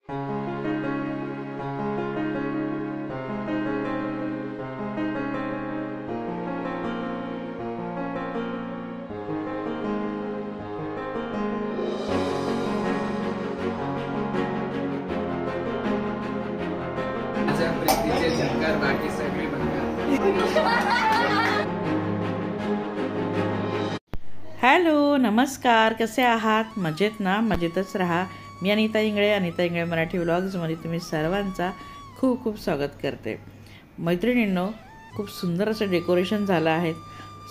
माझ्या प्रीतीचे झंकार बाकी सगळे बंगाल। हॅलो, नमस्कार, कसे आहात? मजेत ना? मजेतच राहा। मी अनिता इंगळे, अनिता इंगळे मराठी व्लॉग्समध्ये तुम्ही सर्वांचा खूप खूप स्वागत करते। मैत्रिणींनो, खूप सुंदर असं डेकोरेशन झालं आहे।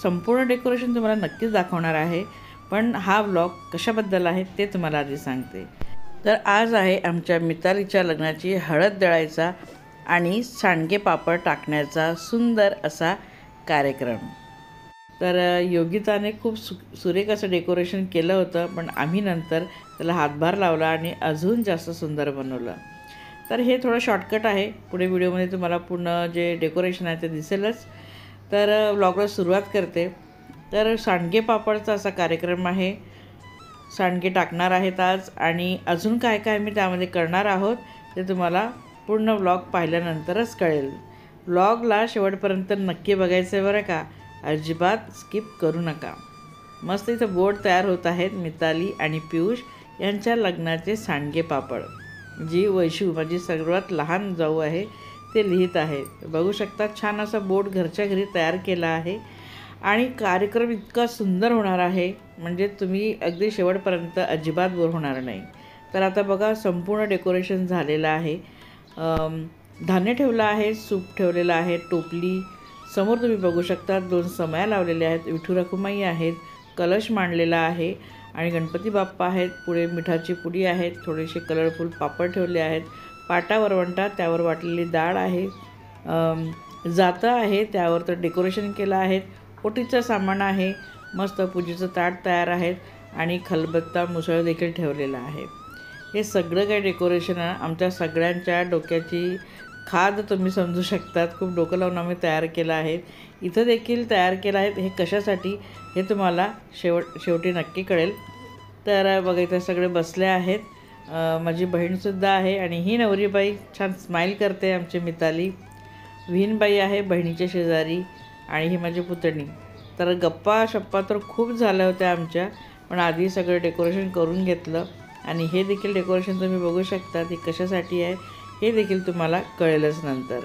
संपूर्ण डेकोरेशन तुम्हाला नक्कीच दाखवणार आहे, पण हा व्लॉग कशाबद्दल आहे ते तुम्हाला आधी सांगते। तर आज आहे आमच्या मितालीच्या लग्नाची हळद दळायचा आणि सांडगे पापड टाकण्याचा सुंदर असा कार्यक्रम। तर योगिताने खूप सुरेख असं डेकोरेशन केलं होतं, पण आम्ही नंतर त्याला हातभार लावला आणि अजून जास्त सुंदर बनवलं। तर हे थोडं शॉर्टकट आहे, पुढे व्हिडिओमध्ये तुम्हाला पूर्ण जे डेकोरेशन आहे ते दिसेलच। तर व्लॉगला सुरुवात करते। तर सांडगे पापडचा असा कार्यक्रम आहे, सांडगे टाकणार आहेत आज, आणि अजून काय काय मी त्यामध्ये करणार आहोत ते तुम्हाला पूर्ण व्लॉग पाहिल्यानंतरच कळेल। व्लॉगला शेवटपर्यंत नक्की बघायचं आहे बरं का, अजिबात स्किप करू नका। मस्त इथं बोर्ड तयार होत आहेत मिताली आणि पियुष यांच्या लग्नाचे सांडगे पापड, जी वैशू माझी सर्वात लहान जाऊ आहे ते लिहित आहेत। बघू शकता, छान असा बोर्ड घरच्या घरी तयार केला आहे आणि कार्यक्रम इतका सुंदर होणार आहे, म्हणजे तुम्ही अगदी शेवटपर्यंत अजिबात बोर होणार नाही। तर आता बघा, संपूर्ण डेकोरेशन झालेलं आहे। धान्य ठेवलं आहे, सूप ठेवलेलं आहे, टोपली समोर तुम्ही बघू शकता, 2 समया लावलेल्या आहेत, विठू रखुमाई आहेत, कलश मांडलेला आहे आणि गणपती बाप्पा आहेत। पुढे मिठाची पुडी आहेत, थोडेसे कलरफुल पापड ठेवले आहेत, पाटा वरवंटा, त्यावर वाटलेली डाळ आहे, जातं आहे, त्यावर तर डेकोरेशन केलं आहे, ओटीचं सामान आहे, मस्त पूजेचं ताट तयार आहेत आणि खलबत्ता मुसळ देखील ठेवलेला आहे। हे सगळं काही डेकोरेशन आमच्या सगळ्यांच्या डोक्याची खाद तुम्ही समजू शकतात। खूप डोकं लावून आम्ही तयार केलं आहे। इथं देखील तयार केलं आहे, हे कशासाठी हे तुम्हाला शेवटी नक्की कळेल। तर बघा, इथं सगळे बसले आहेत, माझी बहीणसुद्धा आहे आणि ही नवरीबाई छान स्माईल करते, आमची मिताली। विहीनबाई आहे बहिणीच्या शेजारी आणि ही माझी पुतणी। तर गप्पा शप्पा तर खूप झाल्या होत्या आमच्या, पण आधी सगळं डेकोरेशन करून घेतलं आणि हे देखील डेकोरेशन तुम्ही बघू शकता, ती कशासाठी आहे हे देखील तुम्हाला कळेलच नंतर।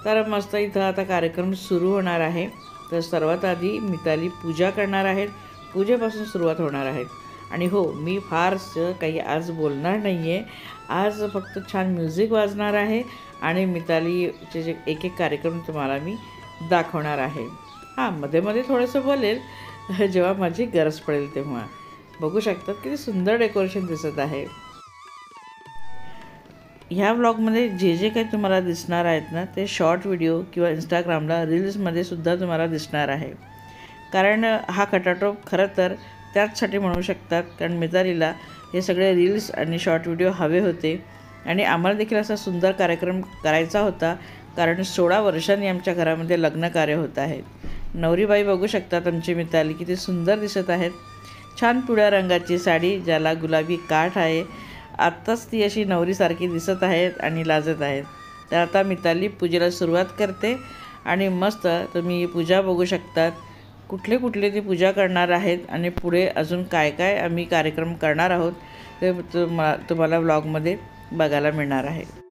तर मस्त इथं आता कार्यक्रम सुरू होणार आहे। तर सर्वात आधी मिताली पूजा करणार आहेत, पूजेपासून सुरुवात होणार आहेत। आणि हो, मी फारसं काही आज बोलणार नाही आहे, आज फक्त छान म्युझिक वाजणार आहे आणि मितालीचे जे एक एक कार्यक्रम तुम्हाला मी दाखवणार आहे। हां, मध्ये मध्ये थोडंसं बोलेल जेव्हा माझी गरज पडेल तेव्हा। बघू शकतात किती सुंदर डेकोरेशन दिसत आहे। ह्या व्लॉगमध्ये जे जे काही तुम्हाला दिसणार आहेत ना, ते शॉर्ट व्हिडिओ किंवा इंस्टाग्रामला रील्समध्ये सुद्धा तुम्हाला दिसणार आहे। कारण हा खटाटोप खरं तर त्याचसाठी म्हणू शकतात, कारण मितालीला हे सगळे रील्स आणि शॉर्ट व्हिडिओ हवे होते आणि आम्हाला देखील असा सुंदर कार्यक्रम करायचा होता, कारण 16 वर्षांनी आमच्या घरामध्ये लग्न कार्य होत आहे। नवरीबाई बघू शकतात आमची मिताली किती सुंदर दिसत आहेत, छान पिवळ्या रंगाची साडी ज्याला गुलाबी काठ आहे, आत्ताच ती अशी नवरीसारखी दिसत आहेत आणि लाजत आहेत। तर आता मिताली पूजेला सुरुवात करते आणि मस्त तुम्ही पूजा बघू शकतात, कुठले कुठले ती पूजा करणार आहेत आणि पुढे अजून काय काय आम्ही कार्यक्रम करणार आहोत ते तुम्हाला व्लॉगमध्ये बघायला मिळणार आहे।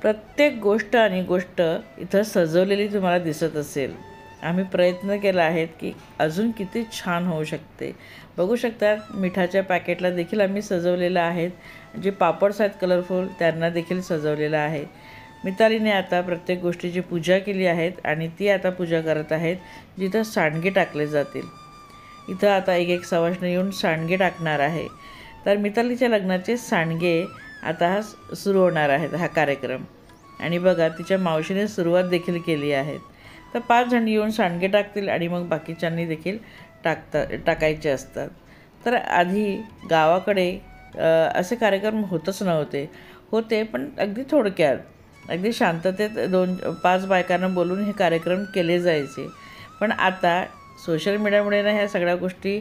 प्रत्येक गोष्ट आणि गोष्ट इथं सजवलेली तुम्हाला दिसत असेल. आम्ही प्रयत्न केला आहे की अजून किती छान होऊ शकते. बघू शकता मिठाच्या पॅकेटला देखील आम्ही सजवलेलं आहे. जे पापड्स आहेत कलरफुल त्यांना देखील सजवलेलं आहे. मितालीने आता प्रत्येक गोष्टीची पूजा केली आहेत आणि ती आता पूजा करत आहेत जिथं सांडगे टाकले जातील. इथं आता एक सवाष्ण येऊन सांडगे टाकणार आहे. तर मितालीच्या लग्नाचे सांडगे आता सुरू होणार आहेत हा कार्यक्रम. आणि बघा तिच्या मावशीने सुरुवात देखील केली आहे. तर 5 जण येऊन सांडगे टाकतील आणि मग बाकीच्यांनी देखील टाकायचे असतात. तर आधी गावाकडे असे कार्यक्रम होतच नव्हते. होते पण अगदी थोडक्यात, अगदी शांततेत 2-5 बायकांना बोलून हे कार्यक्रम केले जायचे. पण आता सोशल मीडियामुळे ना ह्या सगळ्या गोष्टी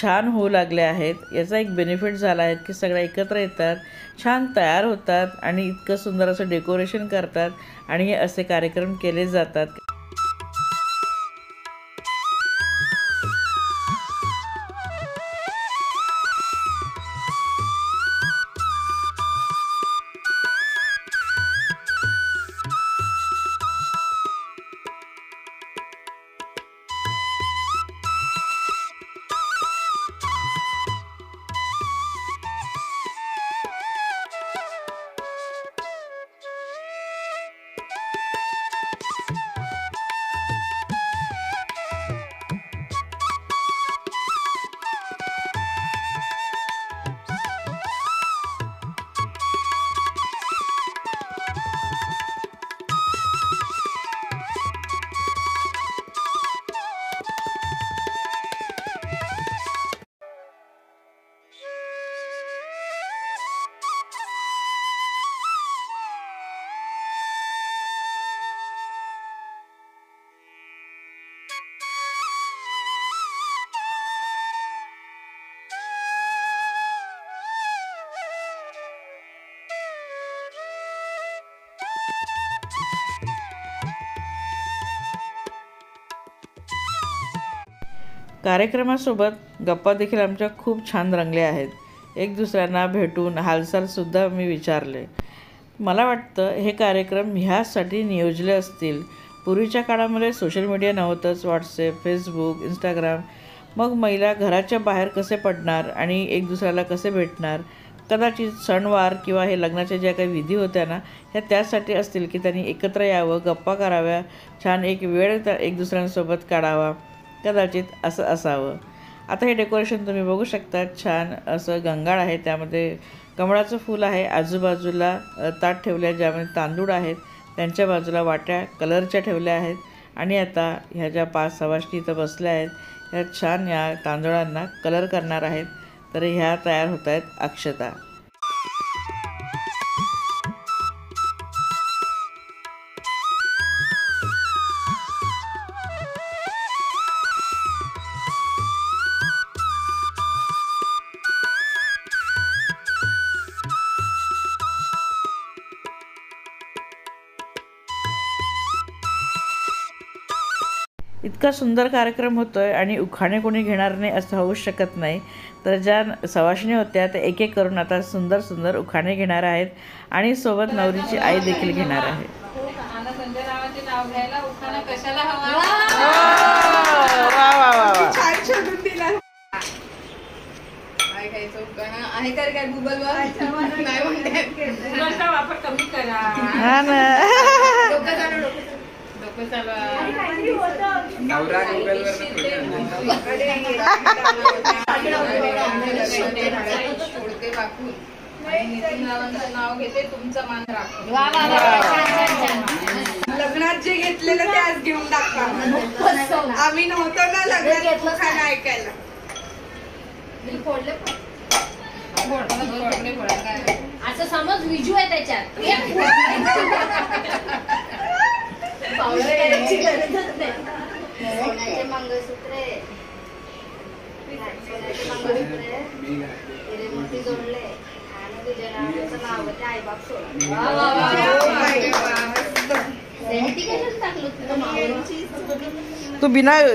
छान होऊ लागल्या आहेत. याचा एक बेनिफिट झाला आहे की सगळ्या एकत्र येतात, छान तयार होतात आणि इतकं सुंदर असं डेकोरेशन करतात आणि हे असे कार्यक्रम केले जातात. कार्यक्रमासोबत गप्पा देखील आमच्या खूप छान रंगल्या आहेत. एक दुसऱ्यांना भेटून हालचालसुद्धा मी विचारले. मला वाटतं हे कार्यक्रम ह्यासाठी नियोजले असतील. पूर्वीच्या काळामध्ये सोशल मीडिया नव्हतंच. व्हॉट्सॲप, फेसबुक, इंस्टाग्राम मग महिला घराच्या बाहेर कसे पडणार आणि एक दुसऱ्याला कसे भेटणार? कदाचित सणवार किंवा हे लग्नाच्या ज्या काही विधी होत्या ना, ह्या त्यासाठी असतील की त्यांनी एकत्र यावं, गप्पा कराव्या, छान एक वेळ एक दुसऱ्यांसोबत काढावा, कदाचित असं असावं. आता हे डेकोरेशन तुम्ही बघू शकता. छान असं गंगाळ आहे, त्यामध्ये कमळाचं फूल आहे, आजूबाजूला ताट ठेवले आहे ज्यामध्ये तांदूळ आहेत, त्यांच्या बाजूला वाट्या कलरच्या ठेवल्या आहेत. आणि आता ह्या ज्या 5 सवाष्णी इथं बसल्या आहेत, ह्या छान या तांदूळांना कलर करणार आहेत. तर ह्या तयार होत आहेत अक्षता. इतका सुंदर कार्यक्रम होतो आहे आणि उखाणे कोणी घेणार नाही असं होऊच शकत नाही. तर ज्या सवाष्णी होत्या त्या एक एक करून आता सुंदर सुंदर उखाणे घेणार आहेत आणि सोबत नवरीची आई देखील घेणार आहे. संजय रावांचे नाव घ्यायला उखाणा कशाला हवा? काय घ्यायचं उखाणा आहे का काय गुगलवर? नाही म्हणते गुगलचा वापर कमी करा. हा ना, डोकं चालवा. नवरा गुगलवर सोडते वाकून आणि नितीन रावांचं नाव घेते, तुमचं मान राखून. लग्नात जे घेतलेलं ते आज घेऊन टाका. आम्ही नव्हतो ना लग्नात उखाणा ऐकायला. असं समज विजू आहे त्याच्यात. सोन्याचे मंगळसूत्रे, सोन्याचे मंगळसूत्रे हिरे मोती जोडले आणि तुझ्या नावाचं नाव ते आईबाप सोडलं. टाकलं तुझं मावळची. तू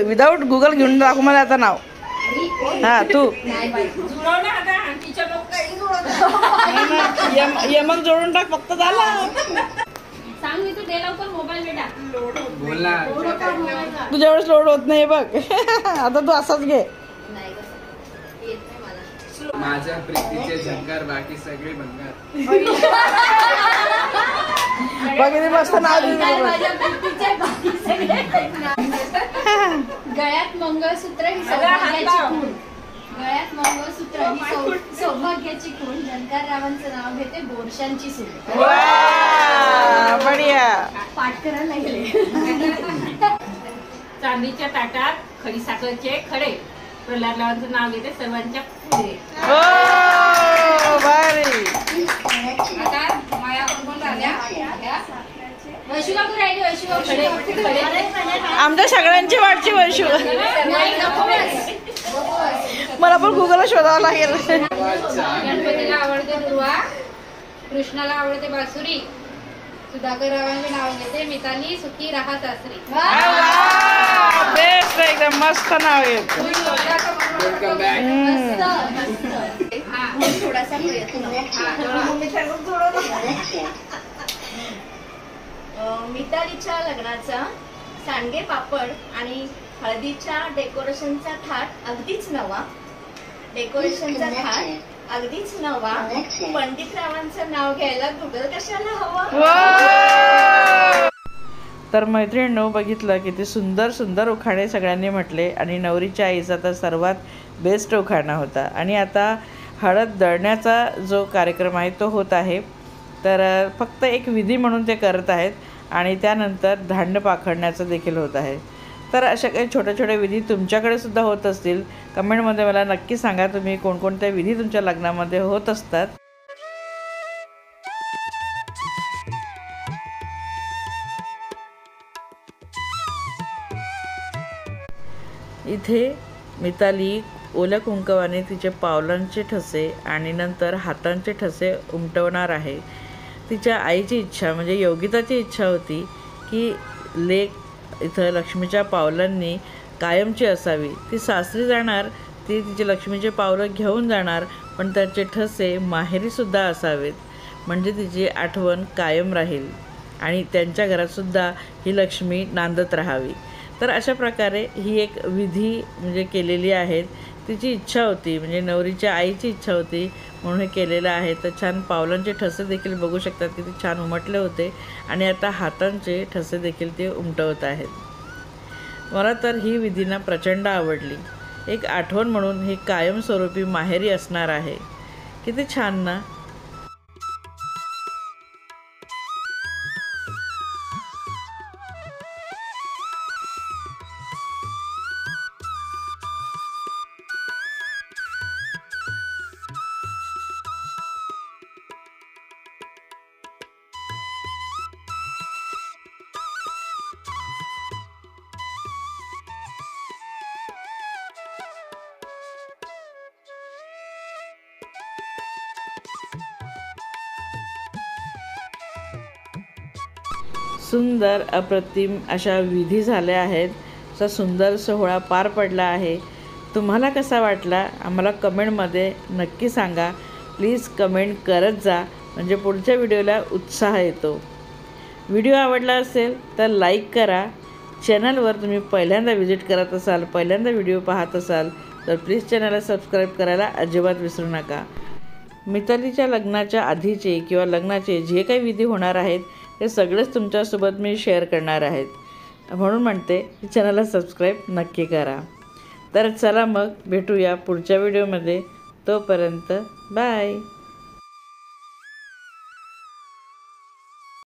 विदाऊट गुगल घेऊन दाखव मला आता नाव. हा तू यमक जोडून टाक फक्त झालं. सांग मी तू दे लवकर मोबाईल बेटा. बोला. तुझ्या वेळेस लोड होत नाही बघ. आता तू असाच घे. नाही कसं येत नाही मला. माझ्या प्रीतीचे झंकार, बाकी सगळे भंगार. बघ किती मस्त नाव दिलं. माझ्या प्रीतीचे बाकी सगळे गळ्यात मंगळसूत्र ही सौभाग्याची खूण. गळ्यात मंगळसूत्र ही सौभाग्याची खूण. झंकार रावांचं नाव घेते, बोरशांची सून. बढिया. पाठ करायला लागले. चांदीच्या ताटात खडी साखरचे खडे. प्रल्हाद रावांचं नाव घेते, सर्वांच्या पुढे. आता माया कोण राहिल्या? वैशू काकू राहिली. वैशू काकू आमच्या सगळ्यांची वाटची वैशू. नाही नको मला पण गुगलला शोधावं लागेल. गणपतीला आवडते दुर्वा, कृष्णाला आवडते बासुरी. सुधाकर रावांचे नाव घेते, मिताली सुखी राहा सासरी. बेस्ट, एकदम मस्त नाव आहे. Welcome back. थोडासा प्रयत्न. मितालीच्या लग्नाचा सांडगे पापड आणि हळदीच्या डेकोरेशनचा थाट अगदीच नवा. डेकोरेशनचा थाट अगदीच नवा. पंडित रावांचं नाव घ्यायला गुगल कशाला हवं? तर मैत्रिणींनो, बघितलं किती सुंदर सुंदर उखाणे सगळ्यांनी म्हटले आणि नवरीच्या आईचा तर सर्वात बेस्ट उखाणा होता. आणि आता हळद दळण्याचा जो कार्यक्रम आहे तो होत आहे. तर फक्त एक विधी म्हणून ते करत आहेत आणि त्यानंतर धान्य पाखडण्याचं देखील होत आहे. तर अशा काही छोट्या छोट्या विधी तुमच्याकडे सुद्धा होत असतील, कमेंटमध्ये मला नक्की सांगा तुम्ही कोणकोणत्या विधी तुमच्या लग्नामध्ये होत असतात. इथे मिताली ओल्या कुंकवाने तिचे पावलांचे ठसे आणि नंतर हातांचे ठसे उमटवणार आहे. तिच्या आईची इच्छा म्हणजे योगिताची इच्छा होती की लेक इथं लक्ष्मीच्या पावलांनी कायमची असावी. ती सासरी जाणार, ती तिचे लक्ष्मीचे पावलं घेऊन जाणार, पण त्याचे ठसे माहेरीसुद्धा असावेत म्हणजे तिची आठवण कायम राहील आणि त्यांच्या घरातसुद्धा ही लक्ष्मी नांदत राहावी. तर अशा प्रकारे ही एक विधी म्हणजे केलेली आहे. तिची इच्छा होती, म्हणजे नवरीच्या आईची इच्छा होती म्हणून हे केलेलं आहे. तर छान पावलांचे ठसे देखील बघू शकतात किती छान उमटले होते आणि आता हातांचे ठसे देखील ते उमटवत आहेत. मला तर ही विधी ना प्रचंड आवडली. एक आठवण म्हणून हे कायमस्वरूपी माहेरी असणार आहे. किती छान ना. सुंदर अप्रतिम अशा विधी झाल्या आहेत. असा सुंदर सोहळा पार पडला आहे. तुम्हाला कसा वाटला आम्हाला कमेंटमध्ये नक्की सांगा. प्लीज कमेंट करत जा, म्हणजे पुढच्या व्हिडिओला उत्साह येतो. व्हिडिओ आवडला असेल तर लाईक करा. चॅनलवर तुम्ही पहिल्यांदा व्हिजिट करत असाल, पहिल्यांदा व्हिडिओ पाहत असाल तर प्लीज चॅनलला सबस्क्राईब करायला अजिबात विसरू नका. मितालीच्या लग्नाच्या आधीचे किंवा लग्नाचे जे काही विधी होणार आहेत ते सगळेच तुमच्यासोबत मी शेअर करणार आहेत. म्हणून म्हणते चॅनलला सबस्क्राईब नक्की करा. तर चला मग भेटूया पुढच्या व्हिडिओमध्ये. तोपर्यंत बाय.